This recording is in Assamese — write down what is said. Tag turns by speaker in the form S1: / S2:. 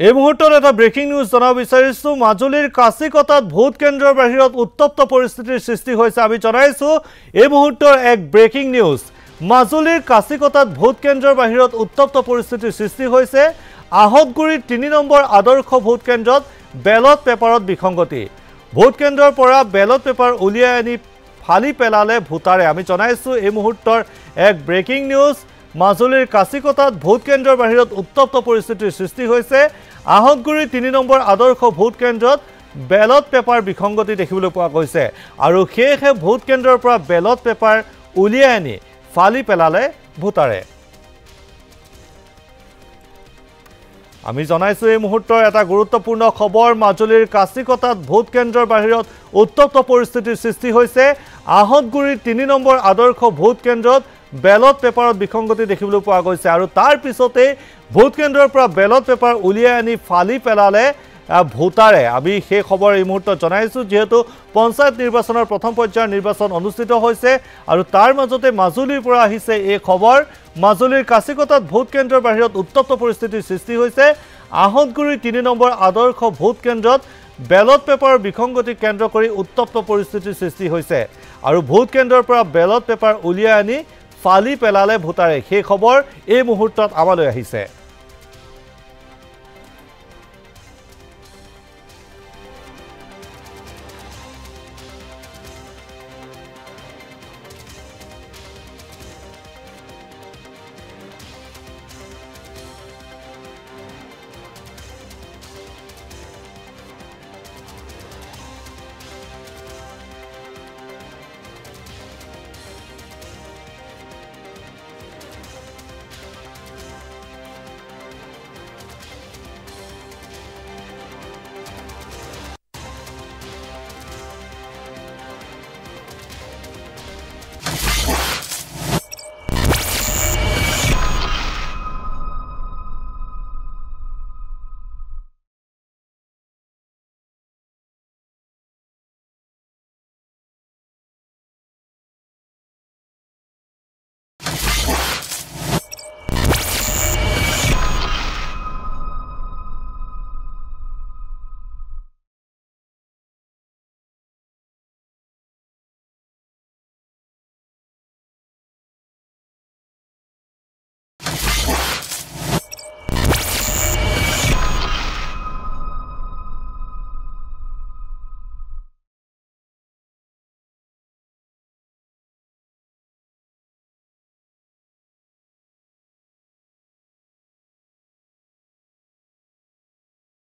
S1: এই মুহূৰ্তত এটা ব্ৰেকিং নিউজ জনাব বিচাৰিছো মাজুলীৰ কাছিকটাত ভোট কেন্দ্ৰৰ বাহিৰত উত্তপ্ত পৰিস্থিতিৰ সৃষ্টি হৈছে আমি জনাইছো এই মুহূৰ্তৰ এক ব্ৰেকিং নিউজ মাজুলীৰ কাছিকটাত ভোট কেন্দ্ৰৰ বাহিৰত উত্তপ্ত পৰিস্থিতিৰ সৃষ্টি হৈছে আহতগুৰিৰ ৩ নম্বৰ আদৰ্শ ভোট কেন্দ্ৰত বেলট পেপাৰত বিসংগতি ভোট কেন্দ্ৰৰ পৰা বেলট পেপাৰ উলিয়াই আনি ফালি পেলালে ভোটাৰে আমি জনাইছো এই মুহূৰ্তৰ এক ব্ৰেকিং নিউজ মাজুলীৰ কাছিকটাত ভোট কেন্দ্ৰৰ বাহিৰত উত্তপ্ত পৰিস্থিতিৰ সৃষ্টি হৈছে আহতগুৰিৰ ৩ নম্বৰ আদৰ্শ ভোট কেন্দ্ৰত বেলট পেপাৰ বিসংগতি দেখিবলৈ পোৱা গৈছে আৰু হেহে ভোট কেন্দ্ৰৰ পৰা বেলট পেপাৰ উলিয়াই আনি ফালি পেলালে ভোটাৰে আমি জনাইছো এই মুহূৰ্তৰ এটা গুৰুত্বপূৰ্ণ খবৰ মাজুলীৰ কাছিকটাত ভোট কেন্দ্ৰৰ বাহিৰত উত্তপ্ত পৰিস্থিতিৰ সৃষ্টি হৈছে আহতগুৰিৰ ৩ নম্বৰ আদৰ্শ ভোট কেন্দ্ৰত বেলট পেপাৰত বিসংগতি দেখিবলৈ পোৱা গৈছে আৰু তাৰ পিছতে ভোট কেন্দ্ৰৰ পৰা বেলট পেপাৰ উলিয়াই আনি ফালি পেলালে ভোটাৰে আমি সেই খবৰ এই মুহূৰ্তত জনাইছো যেহেতু পঞ্চায়ত নিৰ্বাচনৰ প্ৰথম পৰ্যায়ৰ নিৰ্বাচন অনুষ্ঠিত হৈছে আৰু তাৰ মাজতে মাজুলীৰ পৰা আহিছে এই খবৰ মাজুলীৰ কাছিকটাত ভোট কেন্দ্ৰৰ বাহিৰত উত্তপ্ত পৰিস্থিতিৰ সৃষ্টি হৈছে আহতগুৰিৰ ৩ নম্বৰ আদৰ্শ ভোট কেন্দ্ৰত বেলট পেপাৰ বিসংগতি কেন্দ্ৰ কৰি উত্তপ্ত পৰিস্থিতিৰ সৃষ্টি হৈছে আৰু ভোট কেন্দ্ৰৰ পৰা বেলট পেপাৰ উলিয়াই আনি ফালি পেলালে ভোটাৰে সেই খবৰ এই মুহূৰ্তত আমালৈ আহিছে